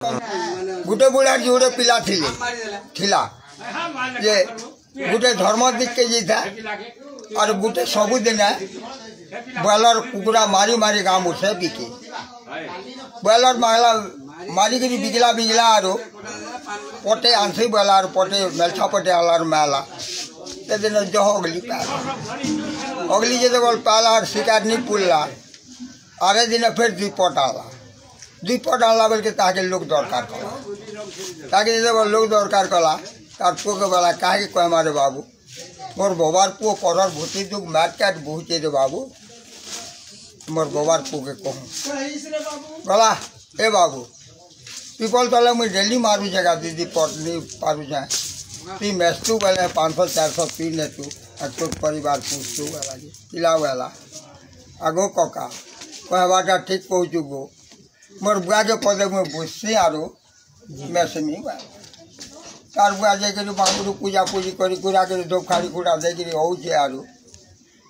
गोटे बुढ़ा जोड़े पिला थिला जे गोटे धर्म दिख के जाता और गोटे सबुदिन ब्रॉयलर कुकुड़ा मारी मारी गाँव उठे बिके ब्रॉयलर मारिक बिकला बिकला और पटे आंसी ब्रॉयलर पटे मेलछा पटे आलार मेला दिन जह अगली अगली जो गल पाला और शिकार नहीं पुलला आगे दिन फिर दुपट आला दुपट आला बोल के ताके लोग दरकार कला ताकि लोग दरकार कला तार पुओ के बोला कहे कह मारे बाबू मोर बबार पुओ करर भूति दुख मैट काट बहुचे रे बाबू मोर बबार पुओ के कहूँ बोला ए बाबू पीपल तले मुझे डेली मारू जगह दीदी पट नहीं पारू जाए तु मेस्तु बोले 500-400 पी ने तू तो परिवार पूछतु वाला पिला वाला आगो कका कहवाटा ठीक पहुँचू गो मोर बुआ के पदे में बुझसी आरो मेसमी तार बुआ जाकर बाबू पूजा पूजी करी कुड़ा कर धोखाड़ी कुड़ा देकर होचे आरो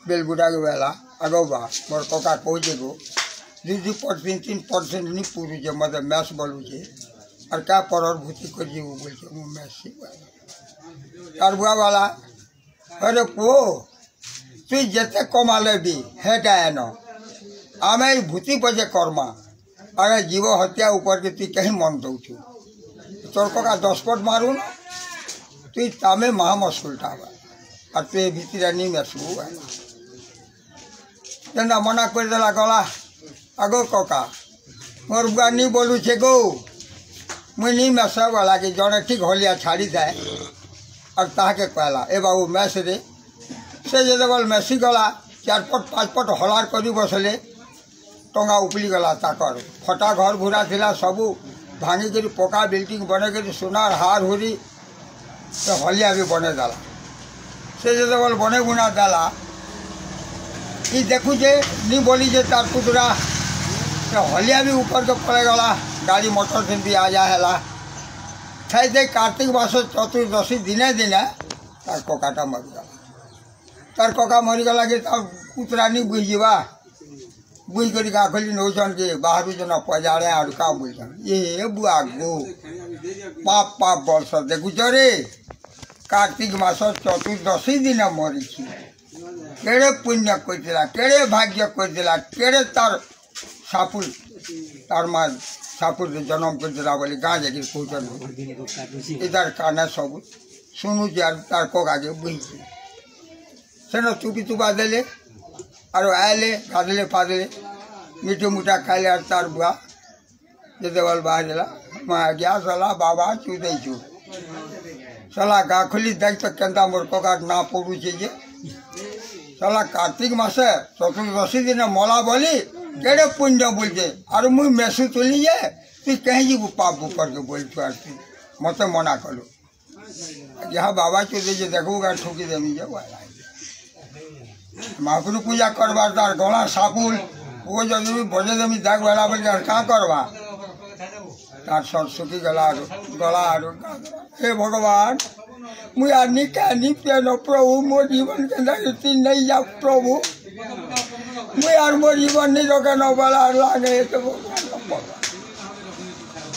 बेलबुड़ा के बेला आगो बा मोर कका पहुँचे गो 2-3% नहीं पूरुचे मतलब मैस बोलूचे और क्या पर भूति कर बोल मैसी तार बुआ वाला अरे पो तु जिते कमाले भी हेटा एन आम भूति पचे कर्मा अरे जीव हत्या ऊपर के तु कहीं मन दौचु तोर कका 10 पट मारू ना तु तमें महा मुस्कुलटा और तु भीतर नहीं मेसबू तेना मना कर देला गला आगो कका मोर बुआ नहीं बोलू छे गो मुई नहीं मेसा वाला कि जड़े ठीक हलिया छाड़ी जाए और ताके कहला ए बाबू मैस रे से जो मेसी गला 4 पट 5 पट हलार करी बसले टंगा उपली गला ताकर फटा घर घुरा थिला सबू भांगी कर पका बिल्डिंग बने कर सोनार हार हुरी तो हलिया भी बने देला से जो बने बुना देला ये देखू जे नहीं बोली जे तार पुतरा तो हलिया भी ऊपर तो पड़े गला गाड़ी मोटर से भी आ जाएला खाई दे कार्तिक मास चतुर्दशी दिने दिने तार ककाटा मरीगला तार कका मरीगला कि तार पुतरा नहीं बुझा बुझ कर गाखली नौसन के बाहर जना पजाड़े और का बुझन ये बुआ गो पाप पाप वर्ष देखु रे कार्तिक मास चतुर्दशी दिन मरी केड़े पुण्य करला केड़े भाग्य करला केड़े तार सापुर तार माँ सापुर जन्म करला बोली गाँ जाकर पहुँचल इधर काना सब शुणु तार कका के बुझे से चुपी चुपा देले और आए गाधले फादले मीठे मुठा खाले और तार बुआ जो बल बाहर मैं गया सला बाबा चुदे चु सला गाखली देख तो केंदा मोर कका ना पड़ू चाहिए सला कार्तिक मासे चतुर्दशी दिन मला बोली केड़े पुण्य बोलते और मुई मेसू तुली है तु कहीं जी पाप ऊपर के बोल तू मत मना करो यहाँ बाबा चुदे जो देखूगा ठोकी देमी जाओ महापुर पूजा करवा तार गला सापुल वो जब बजे देमी दाग वाला बोल क्या करवा तार सर सुखी गला हे भगवान मुझे आनी क्या नहीं पेनो प्रभु मोर जीवन के अंदर नहीं जा प्रभु मुझे यार मोर जीवन नहीं रोके न बोला लागे तो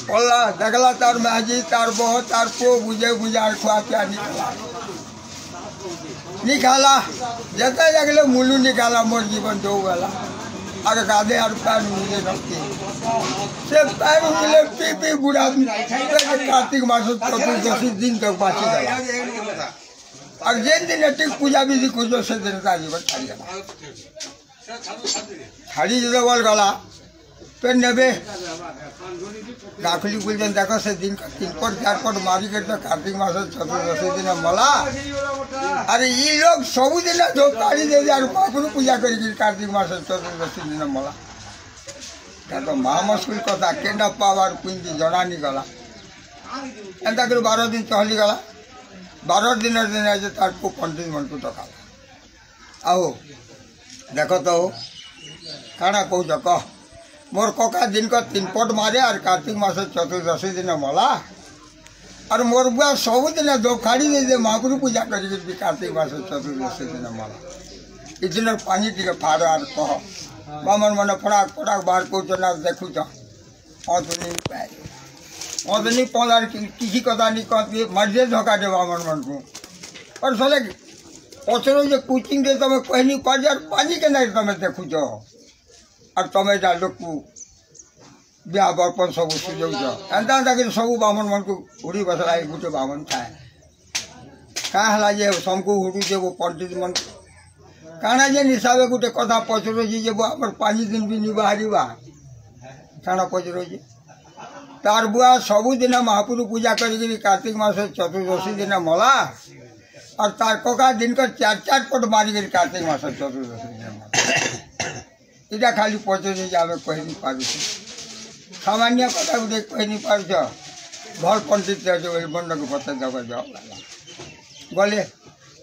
बोला देखला तार महजी तार बहुत तार पो बुझे बुझार खुआ क्या निकाला जते जगले मुलू निकाला मोर जीवन दो वाला अगर गाधे और पैर मुझे रखते से पैर मिले पी पी बुढ़ा कार्तिक मास चतुर्दशी दिन तक बाँची गया और जिन दिन ठीक पूजा विधि कुछ से दिन का जीवन छाड़ी गला छाड़ी जो बोल गला फिर नेबे गाखली बोलते देखो से दिन 3 पट 4 पट मारी कर तो कार्तिक मास चतुर्दशी दिन मला अरे ये लोग सब दिन जो काढ़ी दे और बापू पूजा कर कार्तिक मास चतुर्दशी दिन मला क्या तो महा मुस्किल कथा केना पावर पुंजी जना नहीं गला एंता कर 12 दिन चली गला 12 दिन दिन तार को 15 मन को टका आओ देखो तो काना कह कह मोर कका दिन को 3 पट मारे और कार्तिक मास चतुर्दशी दिन मला और मोर बुआ सब दिन धोखाड़ी दे महापुर पूजा कर कार्तिक मास चतुर्दशी दिन मला इतने पानी टे फाड़ और कह मन मन फड़ाक फड़ाक बाहर को देखु तो नहीं पाए मदनी पौधार किसी कथा नहीं कहती मर्जे धोखा दे बामन मन को और साले पचरो जो कोचिंग दे तमें कह नहीं पार यार पानी के नहीं तमें देखु जो और तमें जा लोग को ब्याह बर्पण सब सुझाव जो एंता एंता कि सब बामन मन को उड़ी बसला एक गुटे बामन था कहाँ हला जे सबको हुडू जे वो पंडित मन काना जे निसाबे गुटे कथा पचरो जी जे वो हमर 5 दिन भी नहीं बाहरी बा काना पचरो जी तार बुआ सबुदिन महापुरु पूजा करी कार्तिक मास चतुर्दशी दिन मला और तार कका दिन कर 4 पट मारी कार्तिक मास चतुर्दशी दिन मला इटा खाली पचरो जी आमे कह नहीं पारू सामान्य कथा गुटे कह नहीं पार भल पंडित जो बंड को पता जगह जाओ गले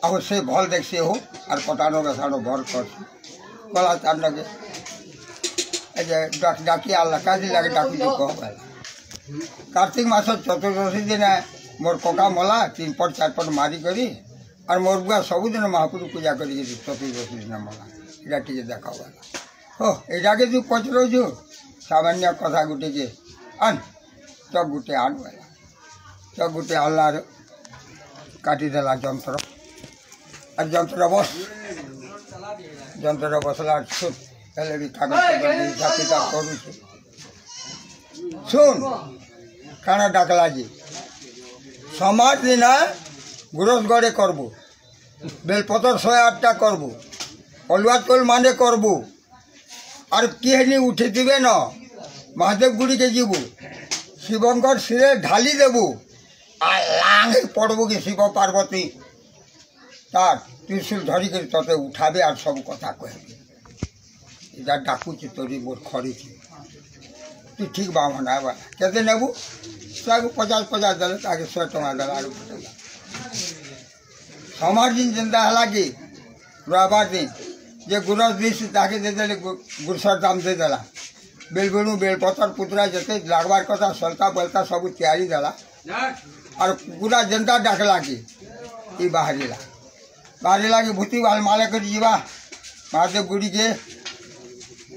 अब से भल देख से हो और कटानो के सानो भर कर गला चांद के डाकी आल्ला का लगे डाकू जो कह कार्तिक मास चतुर्दशी दिन मोर कका मला 3 पट 4 पट मारी करी और मोर बुआ सबुदिन महापुरु पूजा करी चतुर्दशी दिन मला इटा टे देखा हो यहाँ के जो पचरो जो सामान्य कथा गुटे के आन चक गुटे आन वाला चक गुटे आल्ला काटिदेला जंत्र और जंत्र बसला छुट पहले भी कागज हिसाब किताब करू सुन काना डाकला जी समाज दिन गुरस गड़े करबू बेलपतर 108टा करबू अलुआ तोल माने करबू और किहनी उठी दिवे न महादेव गुड़ी के जीबू शिवंकर सिरे ढाली देबू लांगे पड़बू कि शिव पार्वती तार त्रिशूल धरिक तते उठाबे और सब कथा कहबे इधर डाकुची तोरी मोर खड़ी तू ठीक बामन आवा केते नेबू सब 50 दल आगे 100 टका दल आर हमार दिन जिंदा हला की रविवार दिन जे गुरस दिस ताके दे देले गुरसर दाम दे देला बेलबेणु बेलपतर पुतरा जते लागबार कथा सलता बलता सब तैयारी देला और पूरा जनता डाकला की ई बाहरीला की भूती वाल माले कर जीवा महादेव गुड़ी के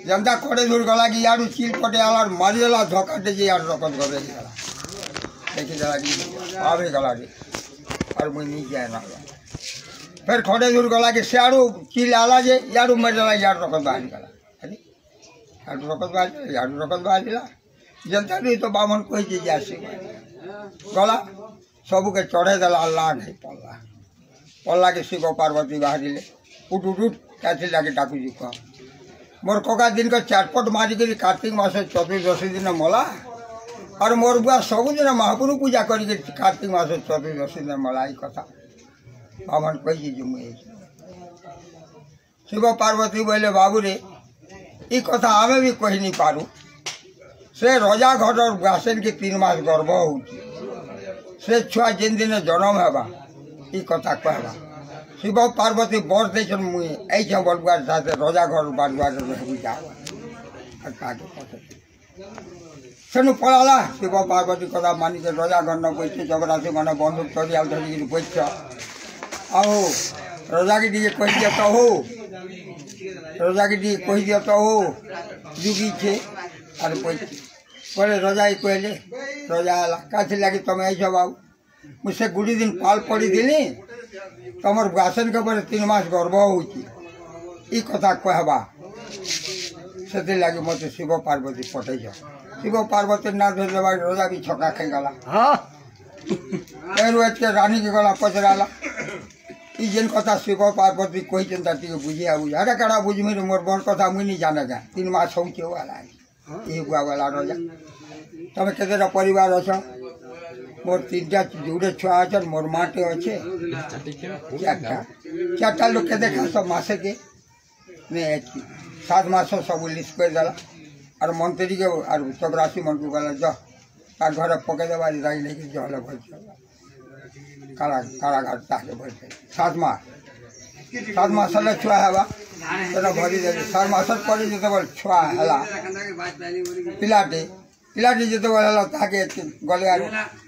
जनता खड़े दूर गला कि यार चिल पटे आला मारिदेला धोखा दे यार रकम कर देखी देला कि आवे गला रे और मुई नहीं जाए ना फिर खड़े दूर गला कि सियाड़ू चिल आला जे यारू मरदेला यार रकम बाहर गला अरे यारू रकम बाहर दिला जनता भी तो बामन कोई चीज आसे गला सबू के चढ़े देला लाग है पल्ला के शिव पार्वती बाहरिले उठ उठ उठ कैसे लगे डाकू जी कह मोर कका दिन का 4 पट मारी करी कार्तिक मास चतुर्दशी दिन मला और मोर बुआ सबुदिन महापुरु पूजा करी कार्तिक मास चतुर्दशी दिन मला ई कथा बामन कही मुझे शिव पार्वती बोले बाबू रे ई कथा आमे भी कही नहीं पारू से रजा घर और गासेन के 3 मास गर्भ हो से छुआ जिन दिन जन्म हेबा ई कथा कहबा शिव पार्वती बर दे मुई ऐसे बलुआर साथे रजा घर बालुआर रहबू जा सेनु पड़ाला शिव पार्वती कथा मानी के रजा घर न बैठे जबरासी मैंने बंदूक चढ़िया धरिक बैठ आओ रजा के दिए कह दिया तो हो रजा के दिए कह दिया तो हो जुगी छे और बोले रजा ही कहले रजा आला काथी लगे तुम ऐसा बाबू मुझसे गुड़ी दिन पाल पड़ी दिली तमर गासन के बड़े 3 मास गर्भ हो कथा कहबा से लगे मत शिव पार्वती पटे शिव पार्वती ना धर रजा भी छका खाई गला के रानी के गला पचराला ई जेन कथा शिव पार्वती कही चिंता बुझे बुझे अरे कड़ा बुझमी मोर बड़ कथा मुई नहीं जाने क्या 3 मास हो वाला ये बुआ वाला रजा तब केते परिवार अच्छ मोर 3टा जोड़े छुआ अच्छे मोर माटे अच्छे 4टा लोग के देखा सब मासे के नहीं 7 मास सब लिस्ट कर देला और मंत्री के और चपरासी मन को गला जा तार घर पके देवा राई लेके जल भर कारागार ताके बैठे 7 मास छुआ हेबा तेरा भरी दे 7 मास पड़े जो बोल छुआ हला पिलाटी जो बोला ताके गले आर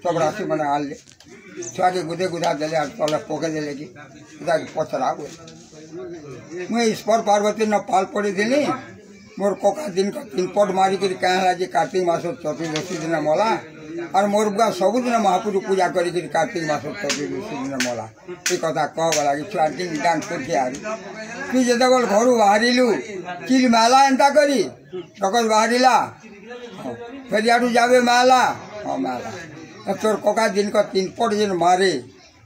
चपरासी मैंने आल ले छुआ के गुदे गुदा देले और तले पके देले कि पचरा मुझे ईश्वर पार्वती न पाल पड़ी दिली मोर कोका दिन का 3 पट मारी कर कहे जी कार्तिक मास चतुर्दशी दिन मला और मोर बुआ सबुदिन महापुर पूजा करी कार्तिक मास दिन मला ये कथा कह गला कि छुआ डिंग डांग करके आरी तु जत घर बाहरिलु चिल मेला एंता करी डकत बाहरिला फिर याडू जाबे मेला हाँ मेला तोर कका दिन को 3 पट दिन मारे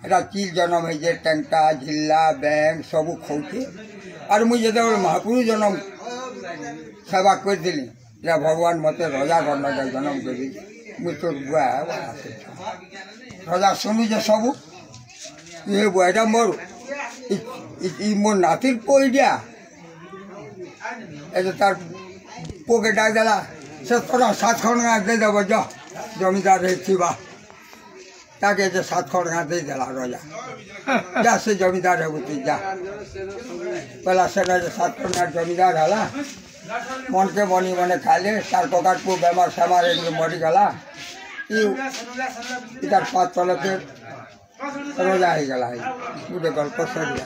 एटा चिल जन्म है टेंटा झिल्ला बैंक सब खौचे और मुझे जत महापुर जन्म सेवा कर दिली भगवान मत रजा करना जन्म करी मुझ तोर बुआ रजा सुनु जे सब ये बुआ मोर मोर नातिर पई दिया तार पोके डाक देला से थोड़ा 7 खड़ दे देव जा जमीदार थी ताके 7 खड़ दे देला रजा जा से जमीदार है बुती जा पहला से 7 खड़ जमीदार हला मन के बनी मने खाले तार ककार पु बेमार सेमार मरी गला इतार 5 तल के रजा हो गला गल्प सरिया।